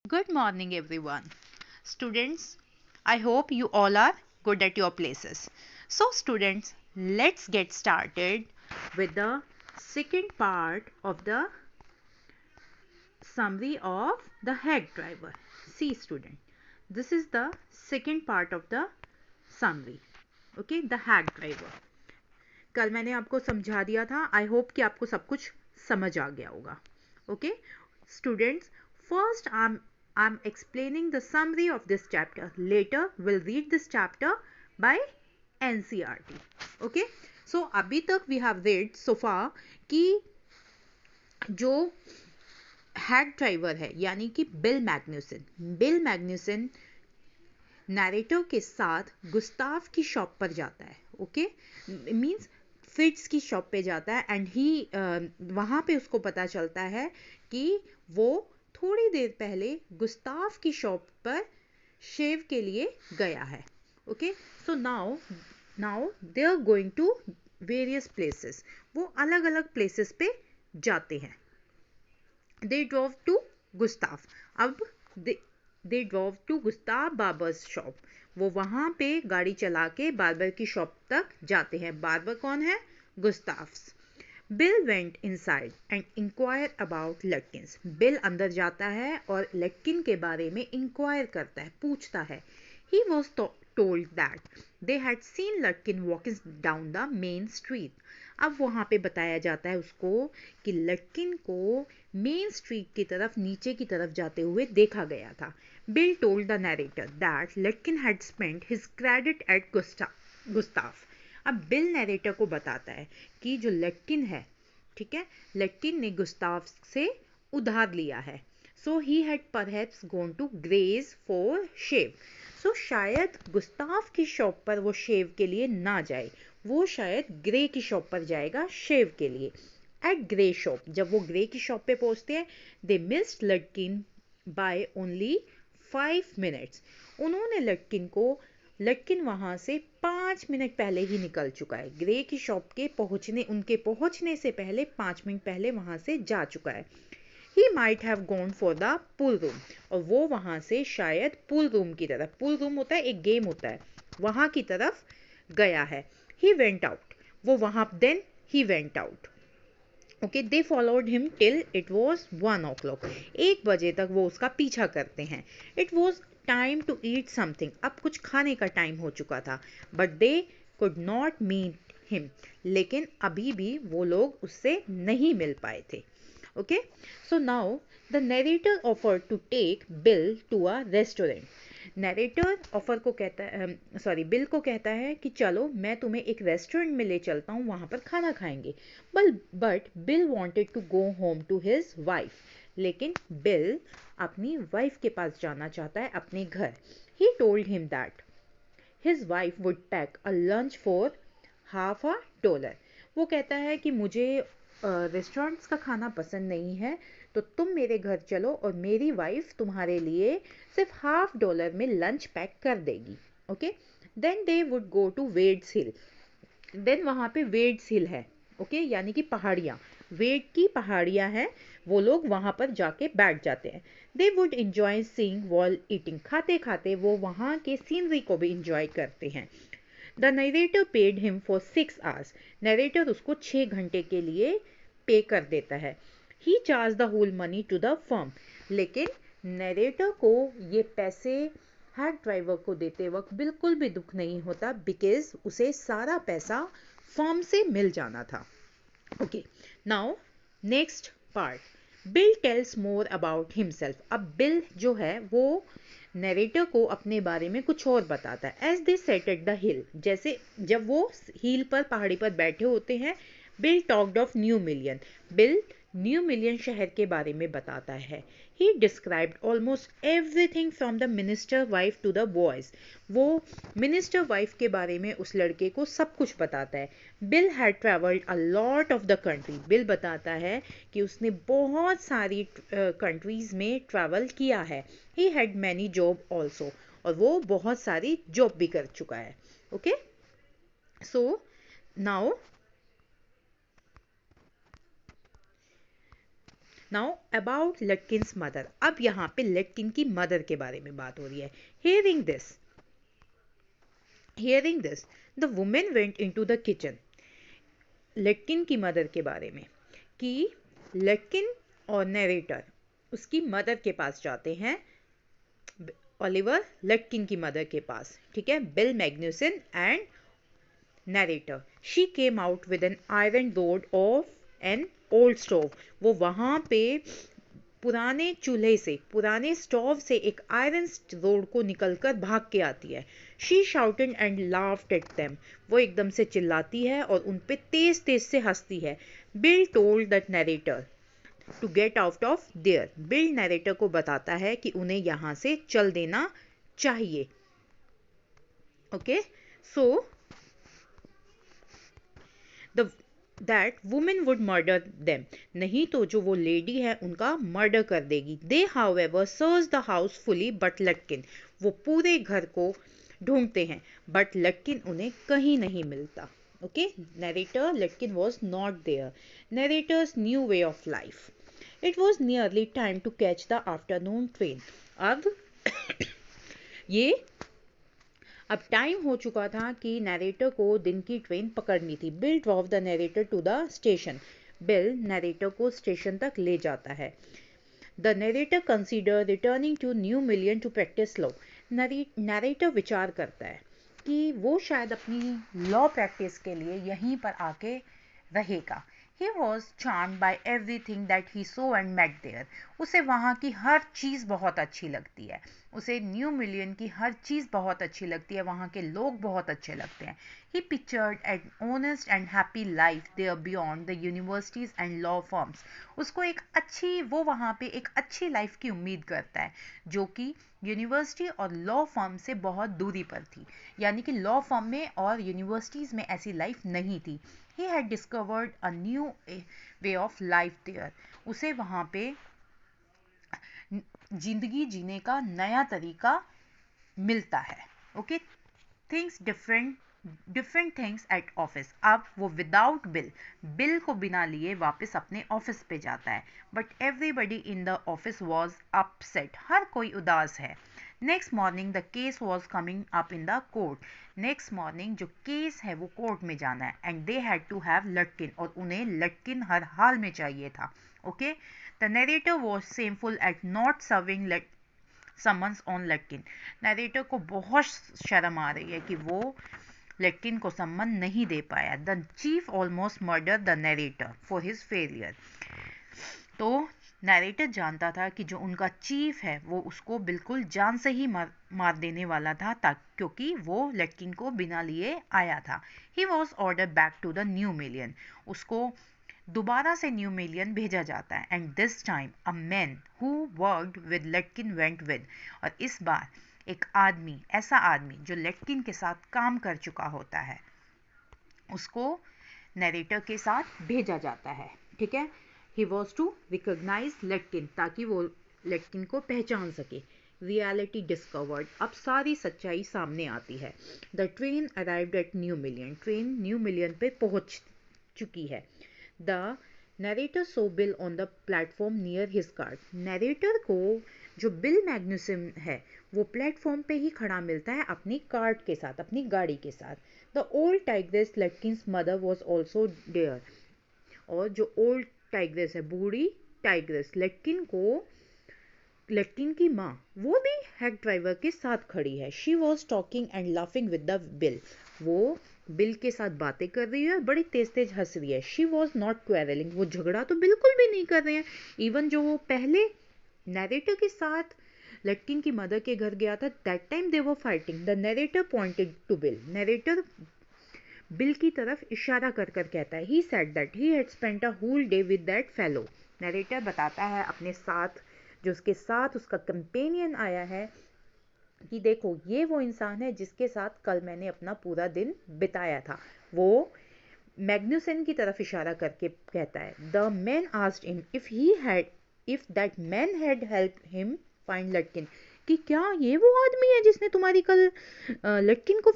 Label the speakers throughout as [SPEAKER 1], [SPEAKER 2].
[SPEAKER 1] Good morning, everyone. Students, I hope you all are good at your places. So, students, let's get started with the second part of the summary of the hack driver. See, student, this is the second part of the summary. Okay, the hack driver. कल मैंने आपको समझा दिया था. I hope कि आपको सब कुछ समझ आ गया होगा. Okay students, first I'm explaining the summary of this chapter. Later we'll read this chapter by NCERT. Okay, so अभी तक we have read so far कि जो हैक ड्राइवर है यानी कि बिल मैग्न्यूसन नैरेटर के साथ गुस्ताव की शॉप पर जाता है. ओके, मीन्स फिट्स की शॉप पे जाता है एंड ही वहाँ पे उसको पता चलता है कि वो थोड़ी देर पहले गुस्ताव की शॉप पर शेव के लिए गया है. Okay, so now they are going to various places. वो अलग अलग प्लेसेस पे जाते हैं. They drove to Gustav. अब they drove to Gustav barbers shop. वो वहाँ पे गाड़ी चला के बार्बर की शॉप तक जाते हैं. बार्बर कौन है? Gustav's. Bill went inside and inquire about Lutkins. Bill अंदर जाता है और लटकिन के बारे में इंक्वायर करता है, पूछता है. He was told that they had seen लटकिन walking down the main street. अब वहाँ पे बताया जाता है उसको कि लटकिन को मेन स्ट्रीट की तरफ, नीचे की तरफ जाते हुए देखा गया था. Bill told the narrator that Lutkin had spent his credit at Gustav. अब बिल नरेटर को बताता है कि जो लटकिन है, ठीक है, लटकिन ने गुस्ताव से उधार लिया है. So he had perhaps gone to graze for shave. So शायद गुस्ताव की शॉप पर वो शेव के लिए ना जाए, वो शायद ग्रे की शॉप पर जाएगा शेव के लिए. एट ग्रे शॉप, जब वो ग्रे की शॉप पे पहुंचते हैं, they missed Lutkin by only 5 minutes. उन्होंने लटकिन वहां से 5 मिनट पहले ही निकल चुका है. ग्रे की शॉप के उनके पहुंचने से पहले 5 मिनट पहले वहां से जा चुका है. He might have gone for the pool room. और वो वहां से शायद पूल रूम की तरफ, पूल रूम होता है एक गेम होता है, वहां की तरफ गया है. He went out. वो वहां then he went out. Okay, they followed him till it was 1 o'clock. 1 बजे तक वो उसका पीछा करते हैं. It was time to eat something. अब कुछ खाने का टाइम हो चुका था. But they could not meet him. लेकिन अभी भी वो लोग उससे नहीं मिल पाए थे. Okay, so now the narrator offer to take Bill to a restaurant. Narrator offer को कहता है, बिल को कहता है कि चलो मैं तुम्हें एक रेस्टोरेंट में ले चलता हूँ, वहाँ पर खाना खाएंगे. But Bill wanted to go home to his wife. लेकिन बिल अपनी वाइफ के पास जाना चाहता है, अपने घर. He told him that his wife would pack a lunch for $50. वो कहता है कि मुझे रेस्टोरेंट्स का खाना पसंद नहीं है, तो तुम मेरे घर चलो और मेरी वाइफ तुम्हारे लिए सिर्फ $50 में लंच पैक कर देगी. Okay, then they would go to Wades Hill. देन वहाँ पे वेड्स हिल है. ओके, यानी कि पहाड़ियाँ, वेड की पहाड़ियाँ हैं, वो लोग वहाँ पर जाके बैठ जाते हैं. They would enjoy seeing wall eating. खाते खाते वो वहाँ के सीनरी को भी इंजॉय करते हैं. The narrator paid him for 6 hours. Narrator उसको 6 घंटे के लिए पे कर देता है. He charge the whole money to the firm. लेकिन नरेटर को ये पैसे हैक ड्राइवर को देते वक्त बिल्कुल भी दुख नहीं होता, बिकॉज उसे सारा पैसा फर्म से मिल जाना था. Okay, now next part. Bill tells more about himself. अब बिल जो है वो नरेटर को अपने बारे में कुछ और बताता है. As they sat at the hill, जैसे जब वो हिल पर, पहाड़ी पर बैठे होते हैं, Bill talked of New Million. Bill New Million शहर के बारे में बताता है. He described almost everything from the minister wife to the boys. वो मिनिस्टर वाइफ के बारे में उस लड़के को सब कुछ बताता है. Bill had travelled a lot of the country. Bill बताता है कि उसने बहुत सारी कंट्रीज में ट्रैवल किया है. He had many job also. और वो बहुत सारी जॉब भी कर चुका है. Okay, so now now about Lutkins mother, अब यहाँ पे लटकिन की मदर के बारे में बात हो रही है. Hearing this, the woman went into the kitchen. लटकिन की मदर के बारे में कि लटकिन और नरेटर उसकी मदर के पास जाते हैं, ओलिवर लटकिन की मदर के पास, ठीक है, Bill Magnuson and narrator. She came out with an iron rod of an old stove. वो वहाँ पे पुराने चूल्हे से, पुराने स्टोव से एक आयरन रोड को निकलकर भाग के आती है. She shouted and laughed at them. वो एकदम से चिल्लाती है और उन पे तेज तेज से हंसती है. Bill told that narrator to get out of there. Bill narrator को बताता है कि उन्हें यहाँ से चल देना चाहिए. Okay, so that woman would murder them. नहीं तो जो वो लेडी है उनका मर्डर कर देगी. They however searched the house fully but लटकिन. वो पूरे घर को ढूंढते हैं बट लटकिन उन्हें कहीं नहीं मिलता. Okay, narrator Lutkin was not there. Narrator's new way of life. It was nearly time to catch the afternoon train. अब टाइम हो चुका था कि नरेटर को दिन की ट्रेन पकड़नी थी. Bill drove the narrator to the station. Bill narrator को स्टेशन तक ले जाता है. The narrator consider returning to New Million to practice law. Narrator विचार करता है कि वो शायद अपनी लॉ प्रैक्टिस के लिए यहीं पर आके रहेगा. He was charmed by everything that he saw and met there. उसे वहाँ की हर चीज़ बहुत अच्छी लगती है. उसे न्यू मिलियन की हर चीज़ बहुत अच्छी लगती है. वहाँ के लोग बहुत अच्छे लगते हैं. He pictured an honest and happy life there beyond the universities and law firms. उसको वो वहाँ पे एक अच्छी लाइफ की उम्मीद करता है जो कि यूनिवर्सिटी और लॉ फर्म से बहुत दूरी पर थी. यानी कि लॉ फर्म में और यूनिवर्सिटीज़ में ऐसी लाइफ नहीं थी. He had discovered a new way of life there. उसे वहाँ पे जिंदगी जीने का नया तरीका मिलता है. Okay, things different things at office. अब वो विदाउट बिल को बिना लिए वापस अपने ऑफिस पे जाता है. But everybody in the office was upset. हर कोई उदास है. Next morning the case was coming up in the court. Next morning जो केस है वो कोर्ट में जाना है. And they had to have Lutkin. और उन्हें लटकिन हर हाल में चाहिए था. Okay, the narrator was shameful at not serving summons on Lutkin. Narrator को बहुत शर्म आ रही है कि वो लटकिन को सम्मन नहीं दे पाया. The chief almost murder the narrator for his failure. तो नरेटर जानता था कि जो उनका चीफ है वो उसको बिल्कुल जान से ही मार देने वाला था क्योंकि वो लटकिन को बिना लिए आया था. He was order back to the New Million. उसको दोबारा से न्यू मिलियन भेजा जाता है. And this time a man who worked with Lutkin went with. और इस बार एक ऐसा आदमी जो लटकिन के साथ काम कर चुका होता है उसको नरेटर के साथ भेजा जाता है. ठीक है, he was to recognize लटकिन ताकि वो लटकिन को पहचान सके. Reality discovered. अब सारी सच्चाई सामने आती है. The train arrived at new million. Train new million पे पहुंच चुकी है. The narrator so bill on the platform near his car. Narrator को जो बिल मैग्न्यूसन है वो प्लेटफॉर्म पे ही खड़ा मिलता है अपनी कार्ट के साथ, अपनी गाड़ी के साथ. The old tigress Lutkins mother was also there. और जो ओल्ड टाइग्रेस है, बूढ़ी टाइग्रेस, लटकिन की माँ, वो भी हैक ड्राइवर के साथ खड़ी है. She was talking and laughing with the bill. वो बिल के साथ बातें कर रही है और बड़ी तेज तेज हंस रही है. She was not quarrelling. वो झगड़ा तो बिल्कुल भी नहीं कर रहे हैं. इवन जो वो पहले नरेटर के साथ लटकिन की मदर के घर गया था, that time they were fighting. The narrator pointed to Bill. Narrator Bill की तरफ इशारा कर कहता है. He said that he had spent a whole day with that fellow. Narrator बताता है अपने साथ, जो उसके साथ उसका कंपेनियन आया है, कि देखो ये वो इंसान है जिसके साथ कल मैंने अपना पूरा दिन बिताया था. वो मैग्न्यूसन की तरफ इशारा करके कहता है. The man asked him if that man had helped him find Lutkin. कि क्या ये वो आदमी है जिसने तुम्हारी कल लटकिन को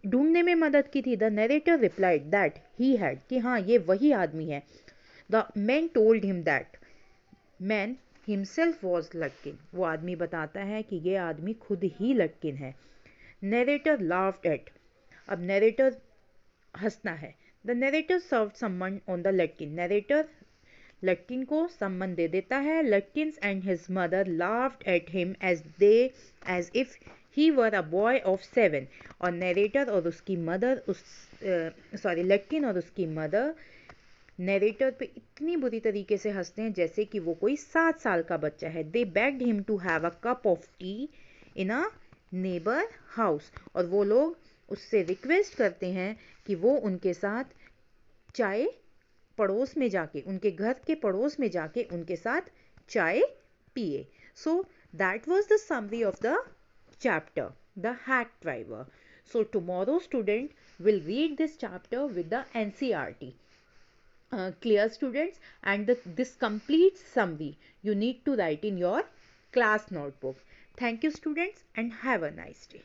[SPEAKER 1] ढूंढने में मदद की थी. The narrator replied that he had. कि हाँ ये वही आदमी है. The man told him that man himself was Lutkin, वो आदमी बताता है कि ये आदमी खुद ही लटकिन है। नरेटर लाफ्ड एट, अब नरेटर हंसना है। The narrator serve someone on the Lutkin, narrator Lutkin को सम्मन दे देता है। Lutkins and his mother laughed at him as if he were a boy of 7, और नरेटर और उसकी मदर लटकिन और उसकी मदर नरेटर पे इतनी बुरी तरीके से हंसते हैं जैसे कि वो कोई 7 साल का बच्चा है। They begged him to have a cup of tea in a neighbour house, और वो लोग उससे रिक्वेस्ट करते हैं कि वो उनके साथ चाय पड़ोस में जाके, उनके घर के पड़ोस में जाके उनके साथ चाय पिए। So that was the summary of the chapter, the hack driver. So tomorrow student will read this chapter with the NCERT. Clear students, and this complete summary you need to write in your class notebook. Thank you students and have a nice day.